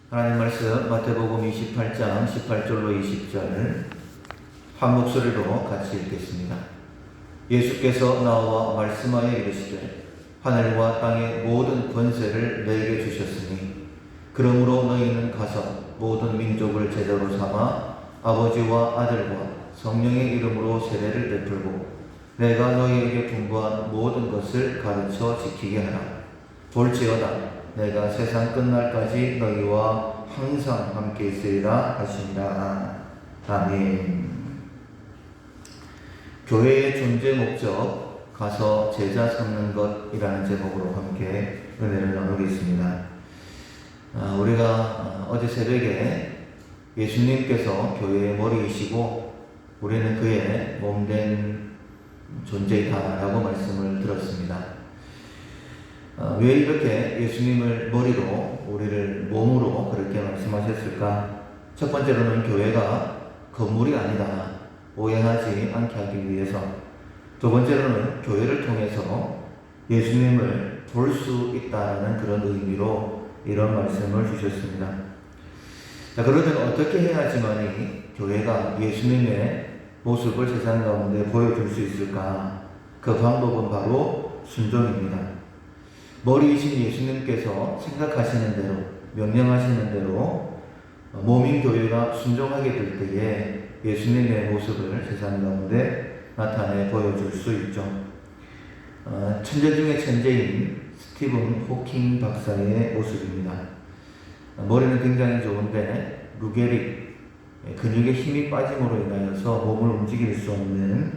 하나님 말씀 마태복음 28장 18절로 20절 한 목소리로 같이 읽겠습니다. 예수께서 나와 말씀하여 이르시되 하늘과 땅의 모든 권세를 너희에게 주셨으니 그러므로 너희는 가서 모든 민족을 제자로 삼아 아버지와 아들과 성령의 이름으로 세례를 베풀고 내가 너희에게 분부한 모든 것을 가르쳐 지키게 하라. 볼지어다 내가 세상 끝날까지 너희와 항상 함께 있으리라 하시니라. 아멘. 교회의 존재 목적, 가서 제자 삼는 것이라는 제목으로 함께 은혜를 나누겠습니다. 우리가 어제 새벽에 예수님께서 교회의 머리이시고 우리는 그의 몸된 존재이다라고 말씀을 들었습니다. 왜 이렇게 예수님을 머리로 우리를 몸으로 그렇게 말씀하셨을까? 첫 번째로는 교회가 건물이 아니다, 오해하지 않게 하기 위해서. 두 번째로는 교회를 통해서 예수님을 볼 수 있다는 그런 의미로 이런 말씀을 주셨습니다. 자, 그러면 어떻게 해야지만이 교회가 예수님의 모습을 세상 가운데 보여줄 수 있을까? 그 방법은 바로 순종입니다. 머리이신 예수님께서 생각하시는 대로, 명령하시는 대로 몸인 교회가 순종하게 될 때에 예수님의 모습을 세상 가운데 나타내 보여줄 수 있죠. 천재 중에 천재인 스티븐 호킹 박사의 모습입니다. 머리는 굉장히 좋은데 루게릭, 근육의 힘이 빠짐으로 인하여서 몸을 움직일 수 없는,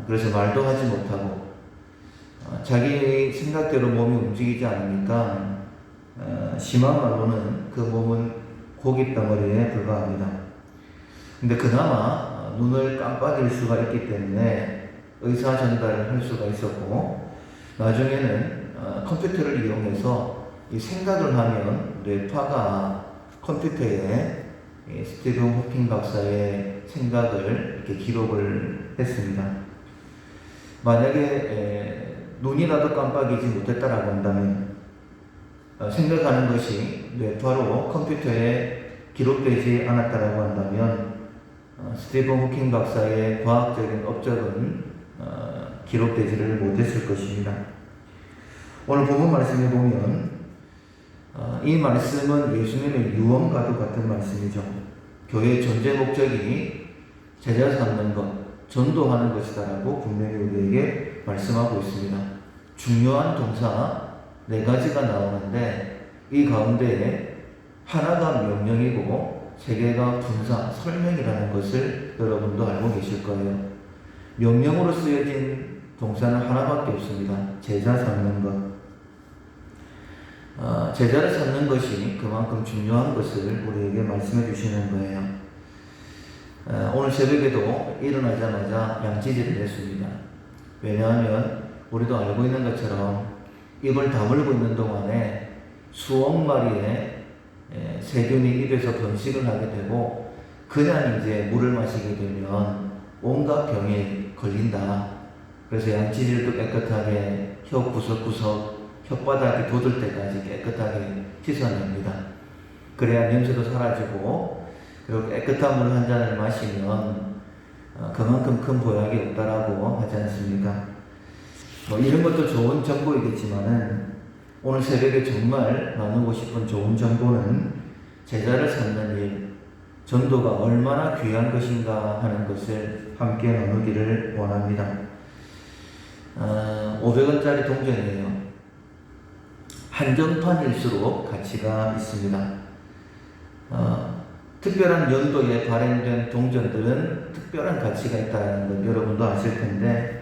그래서 말도 하지 못하고 자기 생각대로 몸이 움직이지 않으니까 심한 말로는 그 몸은 고깃덩어리에 불과합니다. 근데 그나마 눈을 깜빡일 수가 있기 때문에 의사 전달을 할 수가 있었고, 나중에는 컴퓨터를 이용해서 이 생각을 하면 뇌파가 컴퓨터에 스티븐 호킹 박사의 생각을 이렇게 기록을 했습니다. 만약에 눈이라도 깜빡이지 못했다라고 한다면, 생각하는 것이 뇌파로 컴퓨터에 기록되지 않았다라고 한다면 스티븐 호킹 박사의 과학적인 업적은 기록되지를 못했을 것입니다. 오늘 본문 말씀에 보면 이 말씀은 예수님의 유언과도 같은 말씀이죠. 교회의 존재 목적이 제자 삼는 것, 전도하는 것이다라고 분명히 우리에게 말씀하고 있습니다. 중요한 동사 4가지가 나오는데 이 가운데 하나가 명령이고 3개가 분사, 설명이라는 것을 여러분도 알고 계실 거예요. 명령으로 쓰여진 동사는 하나밖에 없습니다. 제자 삼는 것. 제자를 삼는 것이 그만큼 중요한 것을 우리에게 말씀해 주시는 거예요. 오늘 새벽에도 일어나자마자 양치질을 했습니다. 왜냐하면 우리도 알고 있는 것처럼 입을 다물고 있는 동안에 수억 마리의 세균이 입에서 번식을 하게 되고, 그냥 이제 물을 마시게 되면 온갖 병에 걸린다. 그래서 양치질도 깨끗하게 혀 구석구석 혓바닥이 돋을 때까지 깨끗하게 씻어냅니다. 그래야 냄새도 사라지고, 그리고 깨끗한 물 한 잔을 마시면 그만큼 큰 보약이 없다라고 하지 않습니까? 이런 것도 좋은 정보이겠지만은 오늘 새벽에 정말 나누고 싶은 좋은 정보는 제자를 삼는 일, 전도가 얼마나 귀한 것인가 하는 것을 함께 나누기를 원합니다. 500원짜리 동전이에요. 한정판일수록 가치가 있습니다. 특별한 연도에 발행된 동전들은 특별한 가치가 있다는 건 여러분도 아실 텐데,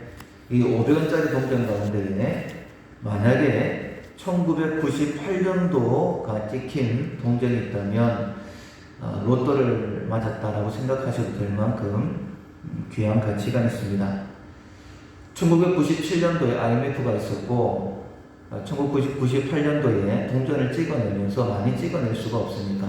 이 500원짜리 동전 가운데 만약에 1998년도가 찍힌 동전이 있다면 로또를 맞았다라고 생각하셔도 될 만큼 귀한 가치가 있습니다. 1997년도에 IMF가 있었고 1998년도에 동전을 찍어내면서 많이 찍어낼 수가 없으니까,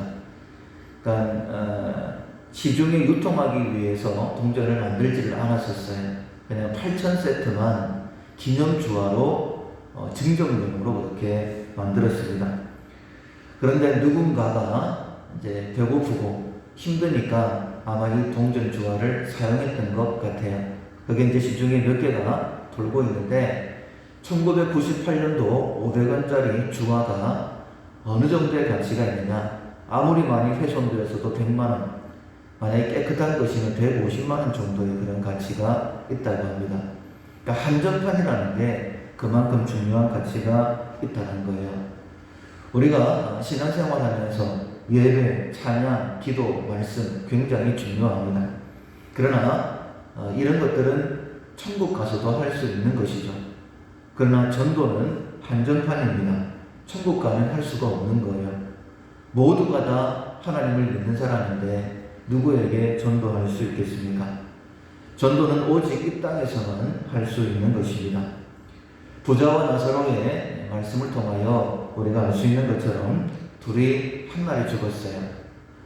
그러니까 시중에 유통하기 위해서 동전을 만들지를 않았었어요. 그냥 8,000세트만 기념주화로 증정용으로 그렇게 만들었습니다. 그런데 누군가가 이제 배고프고 힘드니까 아마 이 동전주화를 사용했던 것 같아요. 그게 이제 시중에 몇 개가 돌고 있는데 1998년도 500원짜리 주화가 어느 정도의 가치가 있느냐, 아무리 많이 훼손되었어도 100만원, 만약에 깨끗한 것이면 150만원 정도의 그런 가치가 있다고 합니다. 그러니까 한정판이라는 게 그만큼 중요한 가치가 있다는 거예요. 우리가 신앙생활 하면서 예배, 찬양, 기도, 말씀 굉장히 중요합니다. 그러나 이런 것들은 천국 가서도 할 수 있는 것이죠. 그러나 전도는 한정판입니다. 천국 가면 할 수가 없는 거예요. 모두가 다 하나님을 믿는 사람인데 누구에게 전도할 수 있겠습니까? 전도는 오직 이 땅에서만 할 수 있는 것입니다. 부자와 나사로의 말씀을 통하여 우리가 알 수 있는 것처럼 둘이 한 날에 죽었어요.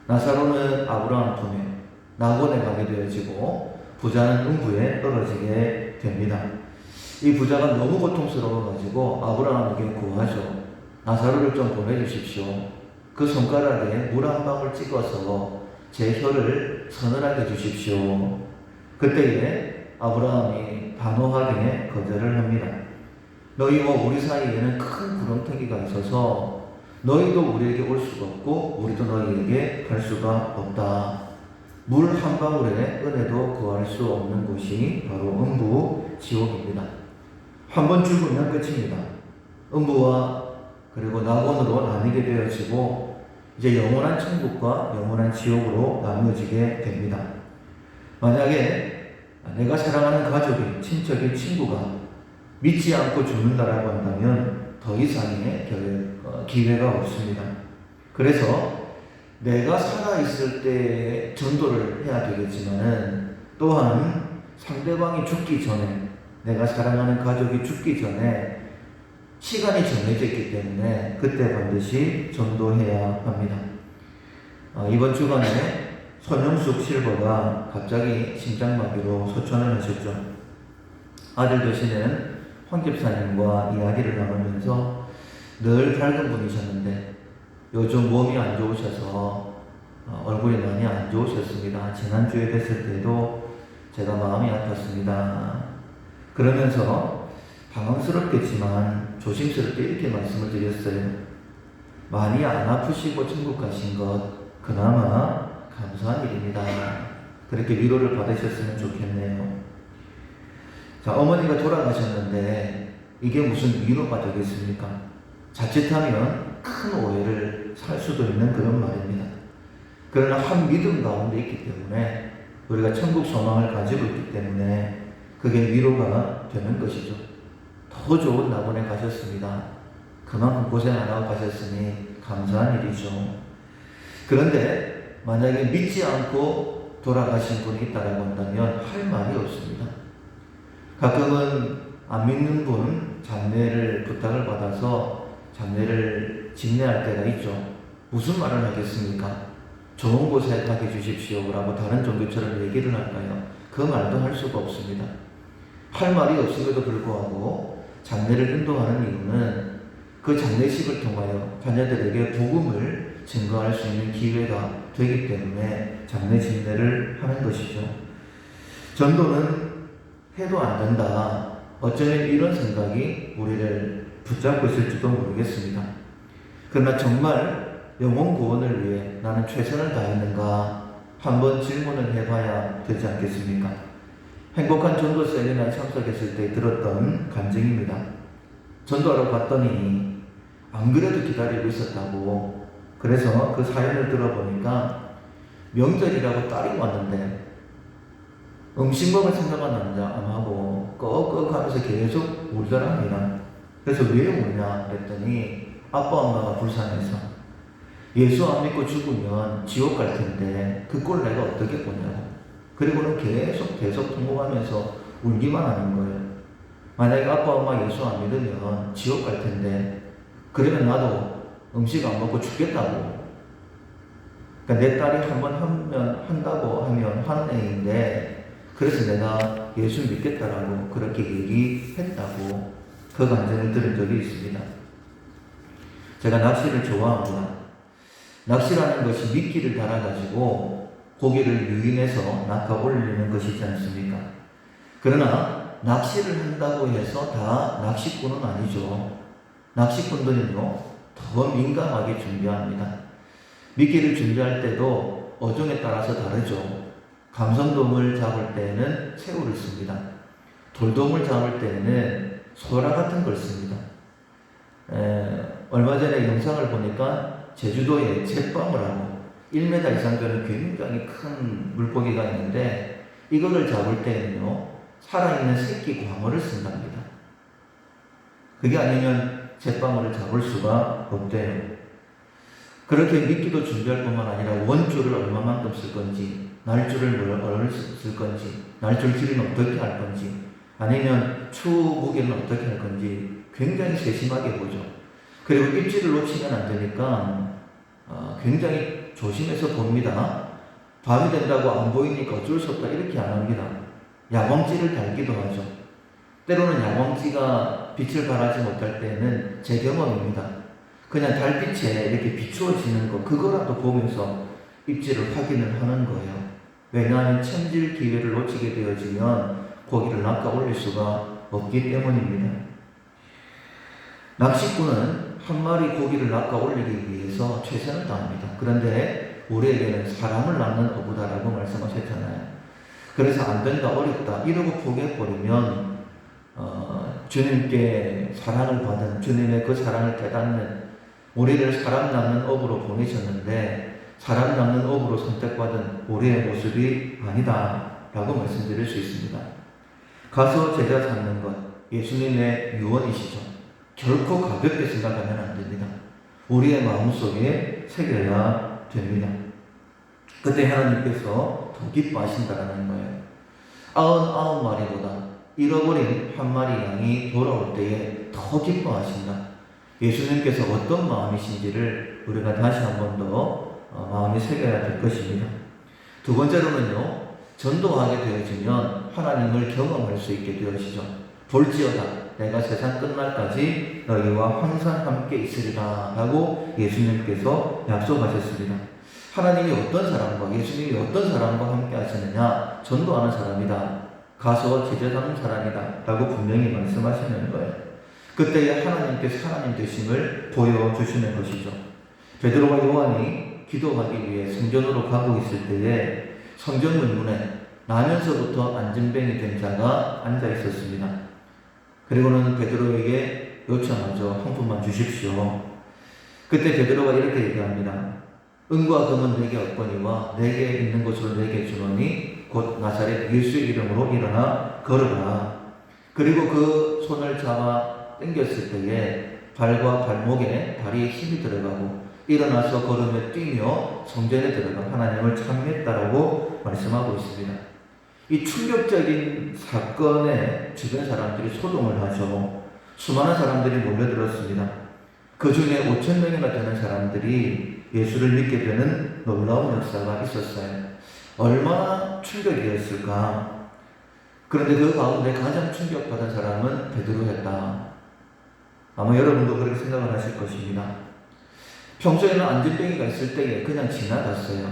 나사로는 아브라함 품에, 낙원에 가게 되어지고 부자는 음부에 떨어지게 됩니다. 이 부자가 너무 고통스러워가지고 아브라함에게 구하죠. 나사로를 좀 보내주십시오. 그 손가락에 물 한 방울 찍어서 제 혀를 서늘하게 해주십시오. 그때에 아브라함이 단호하게 거절을 합니다. 너희와 우리 사이에는 큰 구렁텅이가 있어서 너희도 우리에게 올 수가 없고 우리도 너희에게 갈 수가 없다. 물 한 방울에 은혜도 구할 수 없는 곳이 바로 음부 지옥입니다. 한 번 죽으면 끝입니다. 음부와 그리고 낙원으로 나뉘게 되어지고 이제 영원한 천국과 영원한 지옥으로 나누어지게 됩니다. 만약에 내가 사랑하는 가족이, 친척이, 친구가 믿지 않고 죽는다라고 한다면 더 이상의 기회가 없습니다. 그래서 내가 살아있을 때 전도를 해야 되겠지만은 또한 상대방이 죽기 전에, 내가 사랑하는 가족이 죽기 전에 시간이 정해져 있기 때문에 그때 반드시 전도해야 합니다. 이번 주간에 손영숙 실버가 갑자기 심장마비로 소천을 하셨죠. 아들 되시는 황 집사님과 이야기를 나누면서 늘 밝은 분이셨는데 요즘 몸이 안 좋으셔서 얼굴이 많이 안 좋으셨습니다. 지난주에 뵀을 때도 제가 마음이 아팠습니다. 그러면서 당황스럽겠지만 조심스럽게 이렇게 말씀을 드렸어요. 많이 안 아프시고 천국 가신 것 그나마 감사한 일입니다. 그렇게 위로를 받으셨으면 좋겠네요. 자, 어머니가 돌아가셨는데 이게 무슨 위로가 되겠습니까? 자칫하면 큰 오해를 살 수도 있는 그런 말입니다. 그러나 한 믿음 가운데 있기 때문에 우리가 천국 소망을 가지고 있기 때문에 그게 위로가 되는 것이죠. 더 좋은 낙원에 가셨습니다. 그만큼 고생 안 하고 가셨으니 감사한 일이죠. 그런데 만약에 믿지 않고 돌아가신 분이 있다고 한다면 할 말이 없습니다. 가끔은 안 믿는 분 장례를 부탁을 받아서 장례를 직례할 때가 있죠. 무슨 말을 하겠습니까? 좋은 곳에 가게 해주십시오 라고 다른 종교처럼 얘기를 할까요? 그 말도 할 수가 없습니다. 할 말이 없음에도 불구하고 장례를 인도하는 이유는 그 장례식을 통하여 자녀들에게 복음을 증거할 수 있는 기회가 되기 때문에 장례 직례를 하는 것이죠. 전도는 해도 안 된다. 어쩌면 이런 생각이 우리를 붙잡고 있을지도 모르겠습니다. 그러나 정말 영혼 구원을 위해 나는 최선을 다했는가 한번 질문을 해봐야 되지 않겠습니까? 행복한 전도 세미나에 참석했을 때 들었던 간증입니다. 전도하러 갔더니 안 그래도 기다리고 있었다고. 그래서 그 사연을 들어보니까 명절이라고 딸이 왔는데 음식 먹을 생각은 안 하고 꺽꺽 하면서 계속 울더랍니다. 그래서 왜 우냐 그랬더니 아빠 엄마가 불쌍해서 예수 안 믿고 죽으면 지옥 갈 텐데 그 꼴 내가 어떻게 보냐고. 그리고는 계속 통곡하면서 울기만 하는 거예요. 만약에 아빠 엄마 예수 안 믿으면 지옥 갈 텐데 그러면 나도 음식 안 먹고 죽겠다고. 그러니까 내 딸이 한번 한다고 하면 하는 애인데 그래서 내가 예수 믿겠다라고 그렇게 얘기했다고 그 간증을 들은 적이 있습니다. 제가 낚시를 좋아합니다. 낚시라는 것이 미끼를 달아가지고 고기를 유인해서 낚아 올리는 것이지 않습니까? 그러나 낚시를 한다고 해서 다 낚시꾼은 아니죠. 낚시꾼들은요, 더 민감하게 준비합니다. 미끼를 준비할 때도 어종에 따라서 다르죠. 감성돔을 잡을 때는 새우를 씁니다. 돌돔을 잡을 때는 소라 같은 걸 씁니다. 얼마 전에 영상을 보니까 제주도에 잿방을 하고 1m 이상 되는 굉장히 큰 물고기가 있는데 이거를 잡을 때는요, 살아있는 새끼 광어를 쓴답니다. 그게 아니면 잿방어를 잡을 수가 없대요. 그렇게 미끼도 준비할 뿐만 아니라 원줄을 얼마만큼 쓸 건지, 날줄을 얼마를 쓸 건지, 날줄 길이는 어떻게 할 건지, 아니면 추 무게는 어떻게 할 건지 굉장히 세심하게 보죠. 그리고 입질을 놓치면 안 되니까 굉장히 조심해서 봅니다. 밤이 된다고 안 보이니까 어쩔 수 없다 이렇게 안 합니다. 야광찌를 달기도 하죠. 때로는 야광찌가 빛을 발하지 못할 때는 제 경험입니다. 그냥 달빛에 이렇게 비추어지는 거 그거라도 보면서 입질을 확인을 하는 거예요. 왜냐하면 챔질 기회를 놓치게 되어지면 고기를 낚아 올릴 수가 없기 때문입니다. 낚시꾼은 한 마리 고기를 낚아 올리기 위해서 최선을 다합니다. 그런데 우리에게는 사람을 낚는 어부다라고 말씀하셨잖아요. 그래서 안 된다, 어렵다 이러고 포기해버리면 주님께 사랑을 받은, 주님의 그 사랑을 깨닫는, 우리를 사람 낚는 어부로 보내셨는데 사람 낚는 어부로 선택받은 우리의 모습이 아니다 라고 말씀드릴 수 있습니다. 가서 제자 삼는 것, 예수님의 유언이시죠. 결코 가볍게 생각하면 안 됩니다. 우리의 마음속에 새겨야 됩니다. 그때 하나님께서 더 기뻐하신다라는 거예요. 99마리보다 잃어버린 한 마리 양이 돌아올 때에 더 기뻐하신다. 예수님께서 어떤 마음이신지를 우리가 다시 한 번 더 마음에 새겨야 될 것입니다. 두 번째로는요, 전도하게 되어지면 하나님을 경험할 수 있게 되어지죠. 볼지어다 내가 세상 끝날까지 너희와 항상 함께 있으리라 라고 예수님께서 약속하셨습니다. 하나님이 어떤 사람과, 예수님이 어떤 사람과 함께 하시느냐? 전도하는 사람이다. 가서 제자 삼는 사람이다 라고 분명히 말씀하시는 거예요. 그때에 하나님께서 하나님 되심을 보여주시는 것이죠. 베드로와 요한이 기도하기 위해 성전으로 가고 있을 때에 성전문 문에 나면서부터 안진뱅이 된 자가 앉아 있었습니다. 그리고는 베드로에게 요청하죠. 한 푼만 주십시오. 그때 베드로가 이렇게 얘기합니다. 은과 금은 내게 없거니와 내게 있는 것으로 내게 주노니 곧 나사렛 예수의 이름으로 일어나 걸어라. 그리고 그 손을 잡아 당겼을 때에 발과 발목에 다리에 힘이 들어가고 일어나서 걸으며 뛰며 성전에 들어가 하나님을 찬미했다라고 말씀하고 있습니다. 이 충격적인 사건에 주변 사람들이 소동을 하죠. 수많은 사람들이 몰려들었습니다. 그 중에 5,000명이나 되는 사람들이 예수를 믿게 되는 놀라운 역사가 있었어요. 얼마나 충격이었을까. 그런데 그 가운데 가장 충격받은 사람은 베드로였다. 아마 여러분도 그렇게 생각을 하실 것입니다. 평소에는 안진뱅이가 있을 때에 그냥 지나갔어요.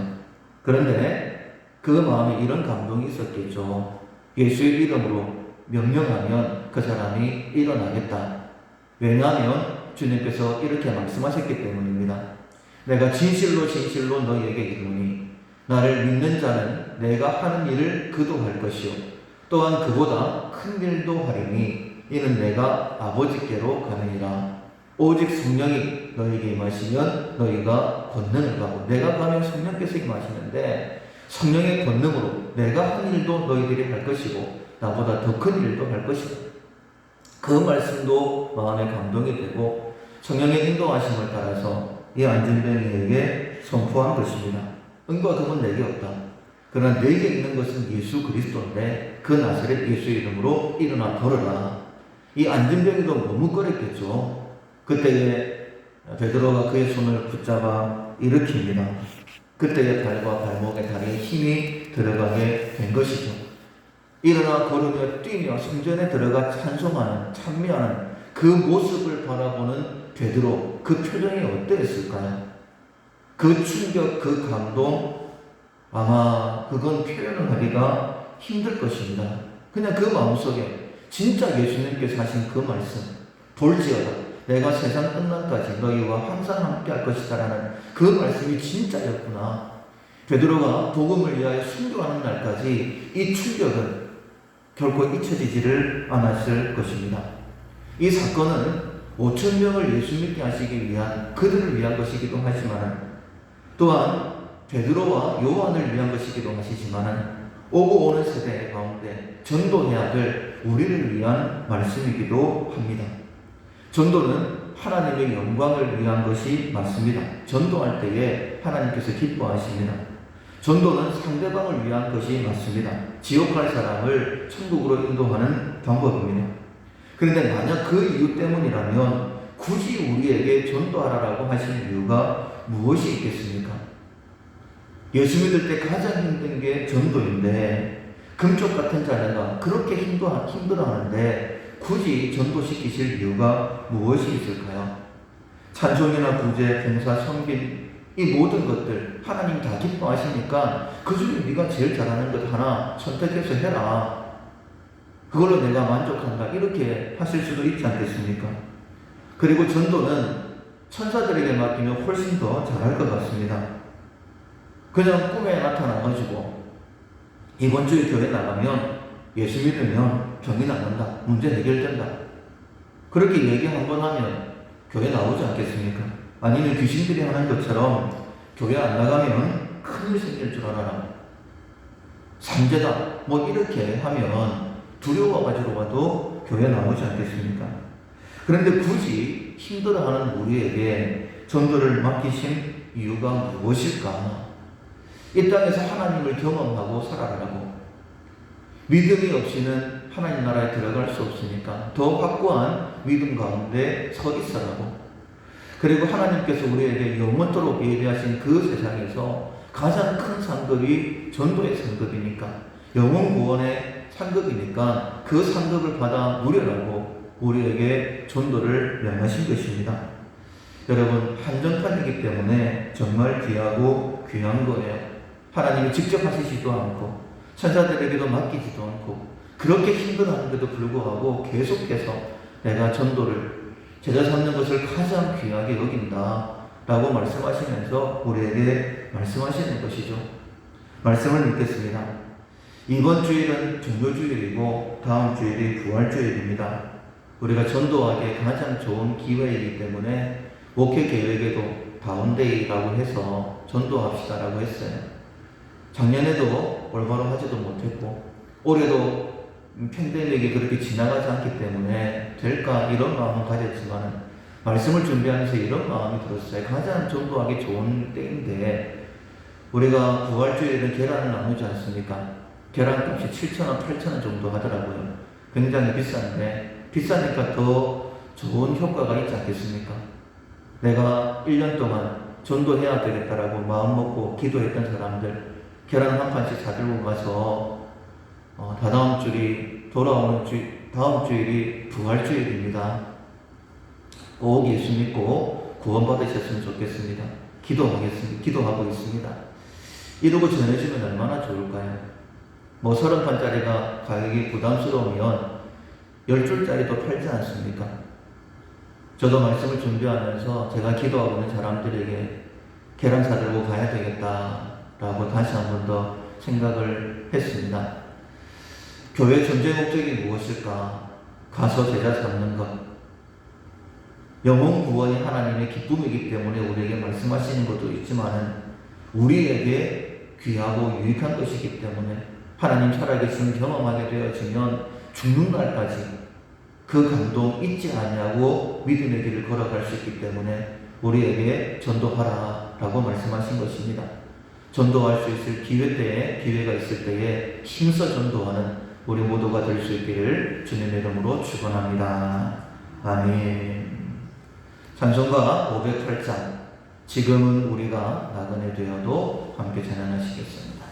그런데 그 마음에 이런 감동이 있었겠죠. 예수의 이름으로 명령하면 그 사람이 일어나겠다. 왜냐하면 주님께서 이렇게 말씀하셨기 때문입니다. 내가 진실로 진실로 너희에게 이르노니 나를 믿는 자는 내가 하는 일을 그도 할 것이요 또한 그보다 큰 일도 하리니 이는 내가 아버지께로 가느니라. 오직 성령이 너희에게 임하시면 너희가 권능을 받고, 내가 가면 성령께서 임하시는데 성령의 권능으로 내가 한 일도 너희들이 할 것이고 나보다 더 큰 일도 할 것이다. 그 말씀도 마음에 감동이 되고 성령의 인도하심을 따라서 이 안진뱅이에게 선포한 것입니다. 은과 금은 내게 없다. 그러나 내게 있는 것은 예수 그리스도인데 그 나사렛 예수의 이름으로 일어나 걸어라. 이 안진뱅이도 머뭇거렸겠죠. 그때에 베드로가 그의 손을 붙잡아 일으킵니다. 그때에 발과 발목에 다리에 힘이 들어가게 된 것이죠. 일어나 걸으며 뛰며 성전에 들어가 찬송하는, 찬미하는 그 모습을 바라보는 베드로, 그 표정이 어떠했을까요? 그 그 충격, 그 감동, 아마 그건 표현을 하기가 힘들 것입니다. 그냥 그 마음속에 진짜 예수님께서 하신 그 말씀, 볼지어다 내가 세상 끝날까지 너희와 항상 함께 할 것이다 라는 그 말씀이 진짜였구나. 베드로가 복음을 위하여 순교하는 날까지 이 충격은 결코 잊혀지지를 않았을 것입니다. 이 사건은 5,000명을 예수 믿게 하시기 위한, 그들을 위한 것이기도 하지만, 또한 베드로와 요한을 위한 것이기도 하시지만, 오고 오는 세대 가운데 전도해야 될 우리를 위한 말씀이기도 합니다. 전도는 하나님의 영광을 위한 것이 맞습니다. 전도할 때에 하나님께서 기뻐하십니다. 전도는 상대방을 위한 것이 맞습니다. 지옥 갈 사람을 천국으로 인도하는 방법입니다. 그런데 만약 그 이유 때문이라면 굳이 우리에게 전도하라고 하신 이유가 무엇이 있겠습니까? 예수 믿을 때 가장 힘든 게 전도인데, 금쪽 같은 자네가 그렇게 힘들어하는데 굳이 전도시키실 이유가 무엇이 있을까요? 찬송이나 구제, 봉사, 섬김, 이 모든 것들 하나님 다 기뻐하시니까 그 중에 네가 제일 잘하는 것 하나 선택해서 해라. 그걸로 내가 만족한다. 이렇게 하실 수도 있지 않겠습니까? 그리고 전도는 천사들에게 맡기면 훨씬 더 잘할 것 같습니다. 그냥 꿈에 나타나가지고 이번 주에 교회 나가면 예수 믿으면 병이 낫는다. 문제 해결된다. 그렇게 얘기 한번 하면 교회 나오지 않겠습니까? 아니면 귀신들이 하는 것처럼 교회 안 나가면 큰일 생길 줄 알아라. 삼재다. 뭐 이렇게 하면 두려워가지고 와도 교회 나오지 않겠습니까? 그런데 굳이 힘들어하는 우리에게 전도를 맡기신 이유가 무엇일까? 이 땅에서 하나님을 경험하고 살아가라고. 믿음이 없이는 하나님 나라에 들어갈 수 없으니까 더 확고한 믿음 가운데 서 있으라고. 그리고 하나님께서 우리에게 영원토록 예비하신 그 세상에서 가장 큰 상급이 전도의 상급이니까, 영원 구원의 상급이니까 그 상급을 받아 누려라고 우리에게 전도를 명하신 것입니다. 여러분, 한정판이기 때문에 정말 귀하고 귀한 거예요. 하나님이 직접 하시지도 않고 천사들에게도 맡기지도 않고 그렇게 힘들어하는데도 불구하고 계속해서 내가 전도를, 제자 삼는 것을 가장 귀하게 여긴다 라고 말씀하시면서 우리에게 말씀하시는 것이죠. 말씀을 읽겠습니다. 이번 주일은 종료주일이고 다음 주일이 부활주일입니다. 우리가 전도하기에 가장 좋은 기회이기 때문에 목회 계획에도 다운데이라고 해서 전도합시다라고 했어요. 작년에도 올바로 하지도 못했고 올해도 팬데믹이 그렇게 지나가지 않기 때문에 될까 이런 마음은 가졌지만 말씀을 준비하면서 이런 마음이 들었어요. 가장 전도하기 좋은 때인데 우리가 부활주일은 계란을 나누지 않습니까? 계란값이 7,000원, 8,000원 정도 하더라고요. 굉장히 비싼데 비싸니까 더 좋은 효과가 있지 않겠습니까? 내가 1년 동안 전도해야 되겠다라고 마음 먹고 기도했던 사람들 계란 한 판씩 사들고 가서 다다음 주일이 다음 주일이 부활주일입니다. 꼭 예수 믿고 구원받으셨으면 좋겠습니다. 기도하고 있습니다. 이러고 전해주면 얼마나 좋을까요? 뭐 30판짜리가 가격이 부담스러우면 10줄짜리도 팔지 않습니까? 저도 말씀을 준비하면서 제가 기도하고 있는 사람들에게 계란 사들고 가야 되겠다라고 다시 한 번 더 생각을 했습니다. 교회 존재 목적이 무엇일까? 가서 제자 삼는 것. 영혼 구원이 하나님의 기쁨이기 때문에 우리에게 말씀하시는 것도 있지만 우리에게 귀하고 유익한 것이기 때문에 하나님 살아계심을 경험하게 되어지면 죽는 날까지 그 감동 잊지 않냐고 믿음의 길을 걸어갈 수 있기 때문에 우리에게 전도하라 라고 말씀하신 것입니다. 전도할 수 있을 기회가 있을 때에 힘써 전도하는 우리 모두가 될 수 있기를 주님의 이름으로 축원합니다. 아멘. 찬송가 508장 지금은 우리가 나그네 되어도 함께 찬양하시겠습니다.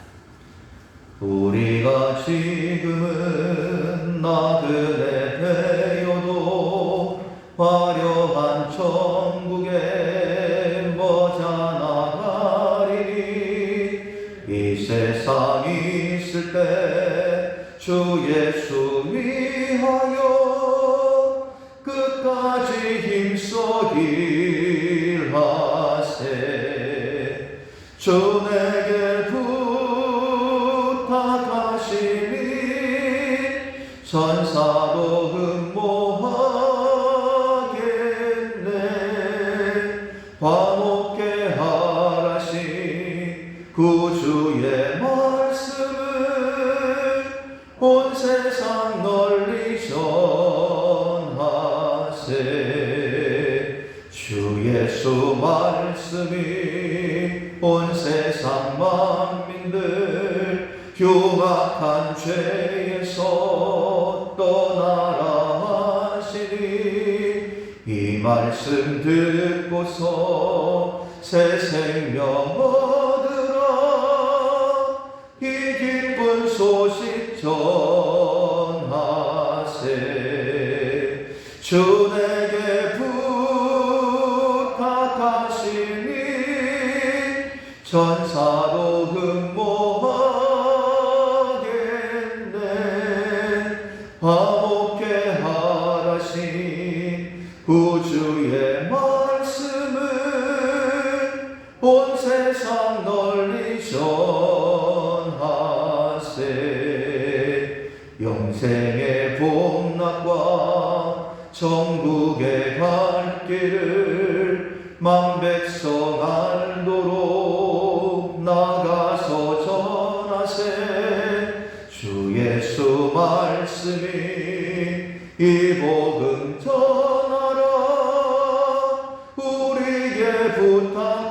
우리가 지금은 나그네 되어도 화려한 천국에 머자 나가 주 예수 위하여 끝까지 힘써 일하세. 주 내게 부탁하시니 천사도 흠모하겠네. 화목케 하라신 구주의 말씀을 온 세상 널리 전하세. 주 예수 말씀이 온 세상 만민들 흉악한 죄에서 떠나라 하시니 이 말씀 듣고서 새 생명 얻으라. 이 기쁜 소식 전하세. 주 내게 부탁하시니 천사도 흠모하겠네. 화목케 하라신 구주의 말씀을 온 세상 널리 전하세. 영생의 복락과 천국의 갈 길을 만백성 알도록 나가서 전하세. 주 예수 말씀이 이 복음 전하라. 우리에게 부탁하셨네.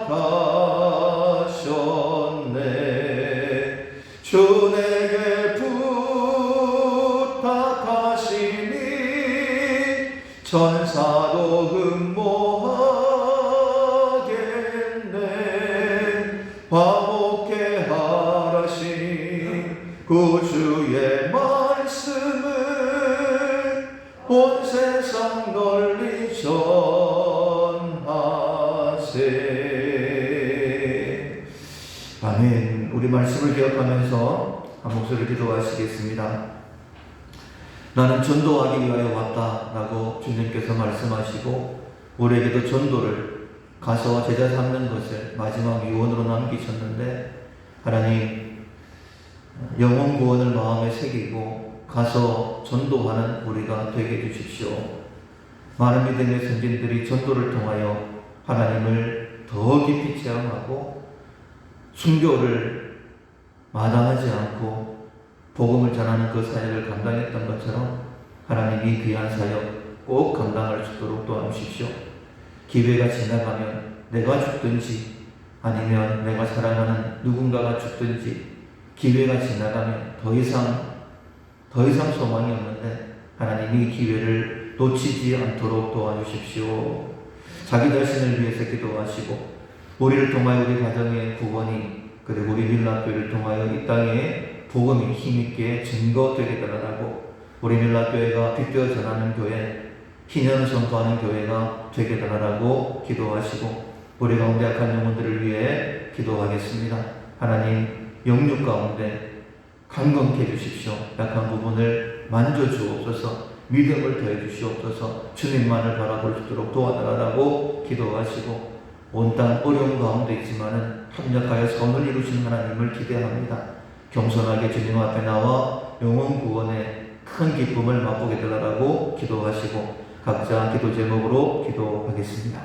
주 내게 부탁하시니 천사도 흠모하겠네. 화목케 하라신 구주의 말씀을 온 세상 널리 전하세. 아멘. 우리 말씀을 기억하면서 한 목소리 기도하시겠습니다. 나는 전도하기 위하여 왔다라고 주님께서 말씀하시고 우리에게도 전도를 가서 제자 삼는 것을 마지막 유언으로 남기셨는데, 하나님 영혼 구원을 마음에 새기고 가서 전도하는 우리가 되게 해주십시오. 많은 믿음의 선진들이 전도를 통하여 하나님을 더 깊이 체험하고 순교를 마다하지 않고 복음을 전하는 그 사역을 감당했던 것처럼 하나님이 귀한 사역 꼭 감당할 수 있도록 도와주십시오. 기회가 지나가면 내가 죽든지 아니면 내가 사랑하는 누군가가 죽든지 기회가 지나가면 더 이상 소망이 없는데 하나님이 기회를 놓치지 않도록 도와주십시오. 자기 자신을 위해서 기도하시고 우리를 통하여 우리 가정의 구원이, 그리고 우리 밀라교회를 통하여 이 땅에 복음이 힘있게 증거되게 달라고, 우리 밀라교회가 빛되어 전하는 교회, 희년을 선포하는 교회가 되게 달라고 기도하시고 우리 가운데 약한 영혼들을 위해 기도하겠습니다. 하나님 영육 가운데 강건케 해주십시오. 약한 부분을 만져주옵소서. 믿음을 더해 주시옵소서. 주님만을 바라볼 수 있도록 도와달라고 기도하시고 온 땅 어려운 가운데 있지만은 합력하여 선을 이루시는 하나님을 기대합니다. 겸손하게 주님 앞에 나와 영혼 구원의 큰 기쁨을 맛보게 되라고 기도하시고 각자 기도 제목으로 기도하겠습니다.